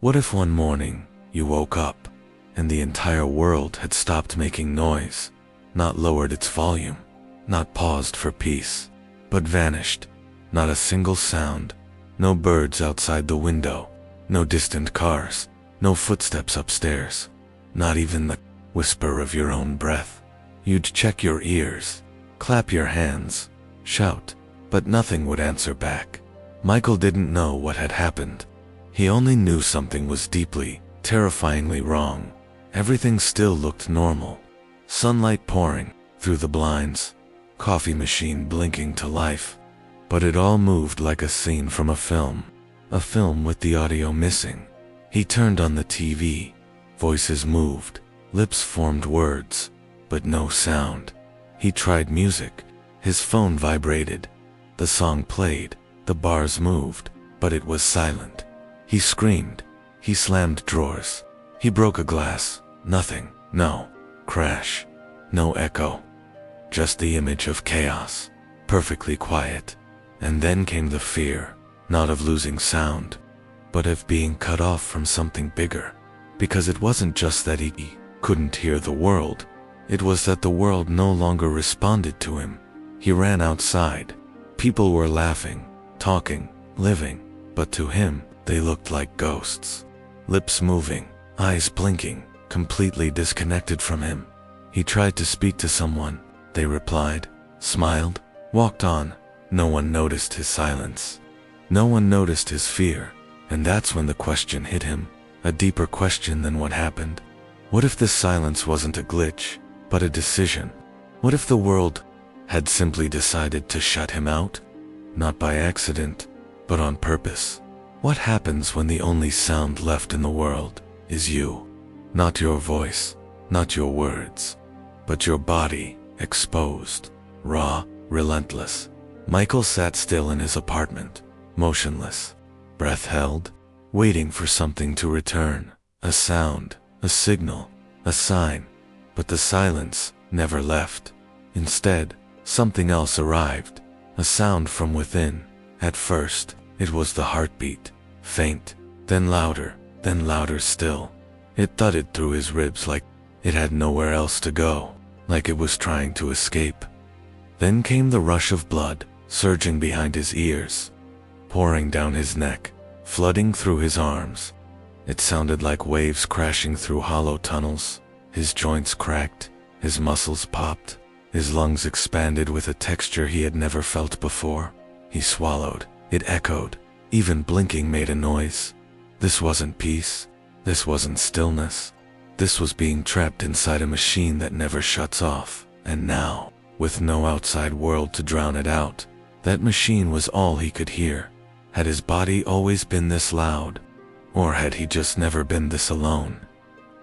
What if one morning you woke up and the entire world had stopped making noise, not lowered its volume, not paused for peace, but vanished? Not a single sound, no birds outside the window, no distant cars, no footsteps upstairs, not even the whisper of your own breath. You'd check your ears, clap your hands, shout, but nothing would answer back. Michael didn't know what had happened. He only knew something was deeply, terrifyingly wrong. Everything still looked normal. Sunlight pouring through the blinds, coffee machine blinking to life. But it all moved like a scene from a film with the audio missing. He turned on the TV. Voices moved, lips formed words, but no sound. He tried music. His phone vibrated. The song played, the bars moved, but it was silent. He screamed. He slammed drawers. He broke a glass. Nothing. No crash. No echo. Just the image of chaos. Perfectly quiet. And then came the fear, not of losing sound, but of being cut off from something bigger. Because it wasn't just that he couldn't hear the world. It was that the world no longer responded to him. He ran outside. People were laughing, talking, living, but to him, they looked like ghosts. Lips moving, eyes blinking, completely disconnected from him. He tried to speak to someone. They replied, smiled, walked on. No one noticed his silence. No one noticed his fear. And that's when the question hit him, a deeper question than what happened. What if this silence wasn't a glitch, but a decision? What if the world had simply decided to shut him out? Not by accident, but on purpose. What happens when the only sound left in the world is you? Not your voice, not your words, but your body, exposed, raw, relentless. Michael sat still in his apartment, motionless, breath held, waiting for something to return, a sound, a signal, a sign. But the silence never left. Instead, something else arrived, a sound from within. At first, it was the heartbeat, faint, then louder still. It thudded through his ribs like it had nowhere else to go, like it was trying to escape. Then came the rush of blood, surging behind his ears, pouring down his neck, flooding through his arms. It sounded like waves crashing through hollow tunnels. His joints cracked, his muscles popped, his lungs expanded with a texture he had never felt before. He swallowed. It echoed. Even blinking made a noise. This wasn't peace. This wasn't stillness. This was being trapped inside a machine that never shuts off. And now, with no outside world to drown it out, that machine was all he could hear. Had his body always been this loud? Or had he just never been this alone?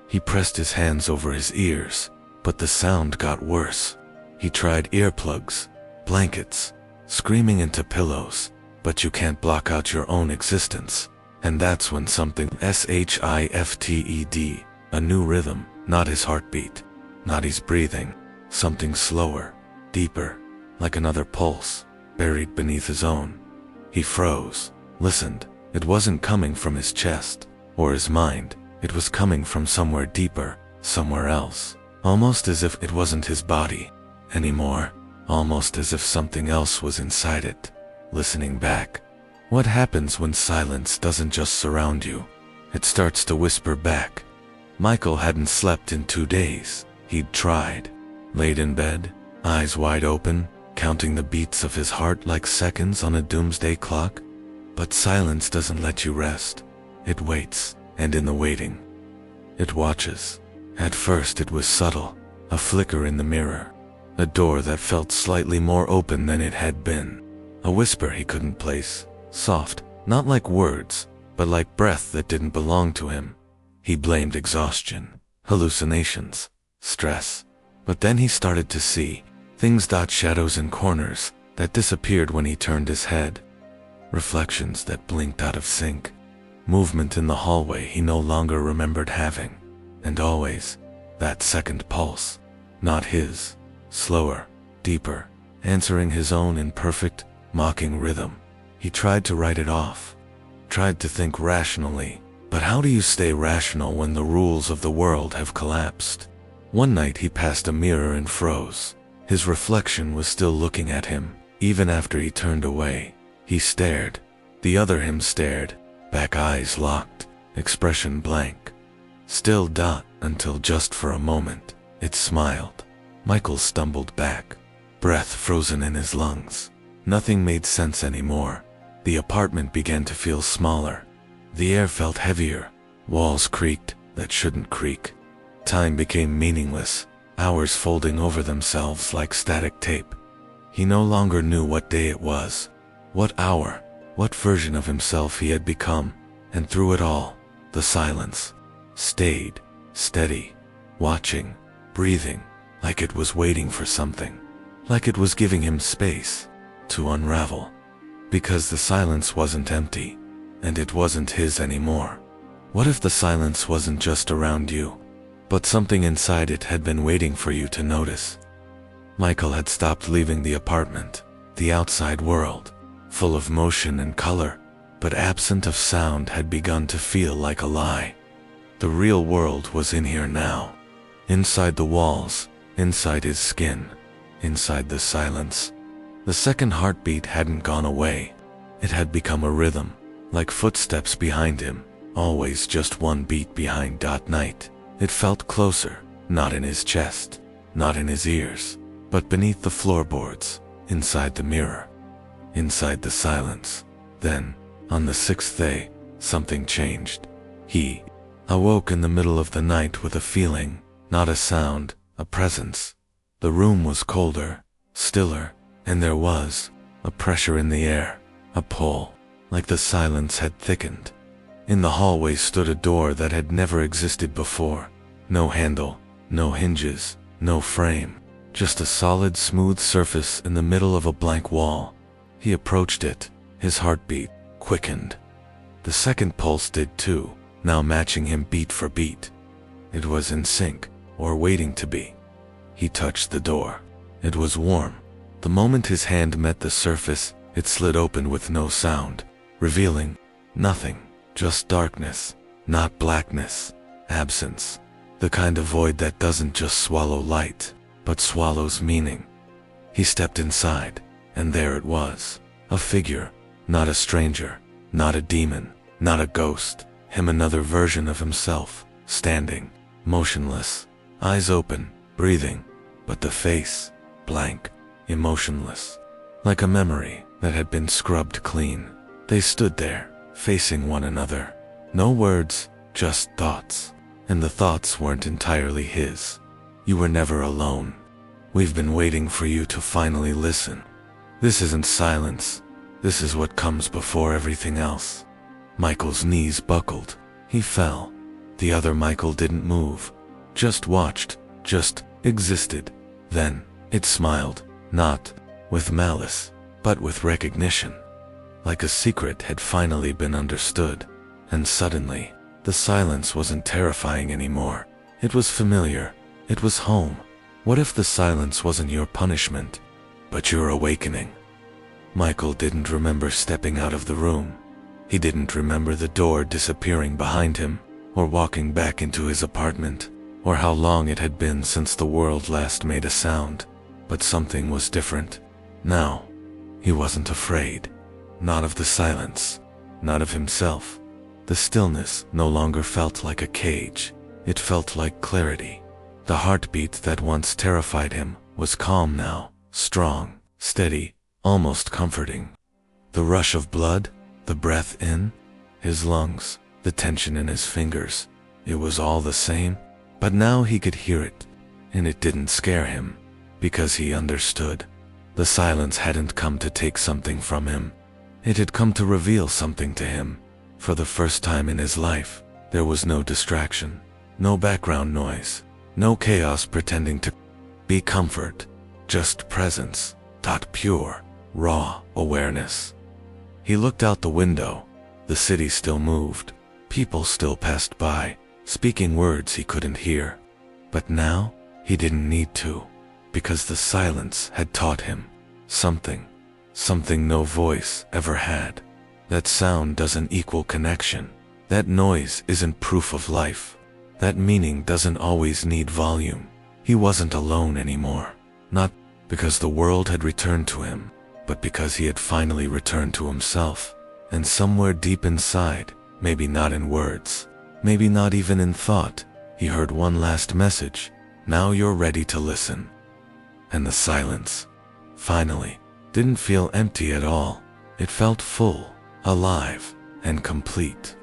He pressed his hands over his ears, but the sound got worse. He tried earplugs, blankets, screaming into pillows, but you can't block out your own existence. And that's when something shifted, a new rhythm, not his heartbeat, not his breathing, something slower, deeper, like another pulse, buried beneath his own. He froze, listened. It wasn't coming from his chest or his mind. It was coming from somewhere deeper, somewhere else. Almost as if it wasn't his body anymore. Almost as if something else was inside it, listening back. What happens when silence doesn't just surround you? It starts to whisper back. Michael hadn't slept in 2 days. He'd tried. Laid in bed, eyes wide open, counting the beats of his heart like seconds on a doomsday clock. But silence doesn't let you rest. It waits, and in the waiting, it watches. At first it was subtle, a flicker in the mirror, a door that felt slightly more open than it had been, a whisper he couldn't place, soft, not like words, but like breath that didn't belong to him. He blamed exhaustion, hallucinations, stress. But then he started to see things, shadows in corners that disappeared when he turned his head. Reflections that blinked out of sync. Movement in the hallway he no longer remembered having. And always, that second pulse. Not his. Slower, deeper, answering his own imperfect, mocking rhythm. He tried to write it off. Tried to think rationally, But how do you stay rational when the rules of the world have collapsed? One night he passed a mirror and froze. His reflection was still looking at him, even after he turned away. He stared. The other him stared, back eyes locked, expression blank. Still until just for a moment, it smiled. Michael stumbled back, breath frozen in his lungs. Nothing made sense anymore. The apartment began to feel smaller. The air felt heavier. Walls creaked that shouldn't creak. Time became meaningless, hours folding over themselves like static tape. He no longer knew what day it was, what hour, what version of himself he had become, and through it all, the silence stayed, steady, watching, breathing, like it was waiting for something, like it was giving him space to unravel. Because the silence wasn't empty, and it wasn't his anymore. What if the silence wasn't just around you, but something inside it had been waiting for you to notice? Michael had stopped leaving the apartment, the outside world, full of motion and color, but absent of sound, had begun to feel like a lie. The real world was in here now, inside the walls, inside his skin, inside the silence. The second heartbeat hadn't gone away. It had become a rhythm, like footsteps behind him, always just one beat behind. Night. It felt closer, not in his chest, not in his ears, but beneath the floorboards, inside the mirror, inside the silence. Then, on the sixth day, something changed. He awoke in the middle of the night with a feeling, not a sound, a presence. The room was colder, stiller, and there was a pressure in the air, a pull, like the silence had thickened. In the hallway stood a door that had never existed before. No handle, no hinges, no frame, just a solid, smooth surface in the middle of a blank wall. He approached it, his heartbeat quickened. The second pulse did too, now matching him beat for beat. It was in sync, or waiting to be. He touched the door. It was warm. The moment his hand met the surface, it slid open with no sound, revealing nothing, just darkness, not blackness, absence. The kind of void that doesn't just swallow light, but swallows meaning. He stepped inside, and there it was, a figure, not a stranger, not a demon, not a ghost, him, another version of himself, standing, motionless, eyes open, breathing, but the face, blank, emotionless, like a memory that had been scrubbed clean. They stood there, facing one another. No words, just thoughts. And the thoughts weren't entirely his. You were never alone. We've been waiting for you to finally listen. This isn't silence. This is what comes before everything else. Michael's knees buckled. He fell. The other Michael didn't move. Just watched, just existed. Then, it smiled, not with malice, but with recognition. Like a secret had finally been understood. And suddenly, the silence wasn't terrifying anymore. It was familiar. It was home. What if the silence wasn't your punishment, but your awakening? Michael didn't remember stepping out of the room. He didn't remember the door disappearing behind him, or walking back into his apartment, or how long it had been since the world last made a sound. But something was different. Now, he wasn't afraid. Not of the silence, not of himself. The stillness no longer felt like a cage. It felt like clarity. The heartbeat that once terrified him was calm now, strong, steady, almost comforting. The rush of blood, the breath in his lungs, the tension in his fingers, it was all the same, but now he could hear it, and it didn't scare him, because he understood. The silence hadn't come to take something from him. It had come to reveal something to him. For the first time in his life, there was no distraction, no background noise, no chaos pretending to be comfort, just presence, pure, raw awareness. He looked out the window. The city still moved. People still passed by, speaking words he couldn't hear. But now, he didn't need to, because the silence had taught him something no voice ever had. That sound doesn't equal connection. That noise isn't proof of life. That meaning doesn't always need volume. He wasn't alone anymore. Not because the world had returned to him, but because he had finally returned to himself. And somewhere deep inside, maybe not in words, maybe not even in thought, he heard one last message: now you're ready to listen. And the silence, finally, didn't feel empty at all. It felt full, alive, and complete.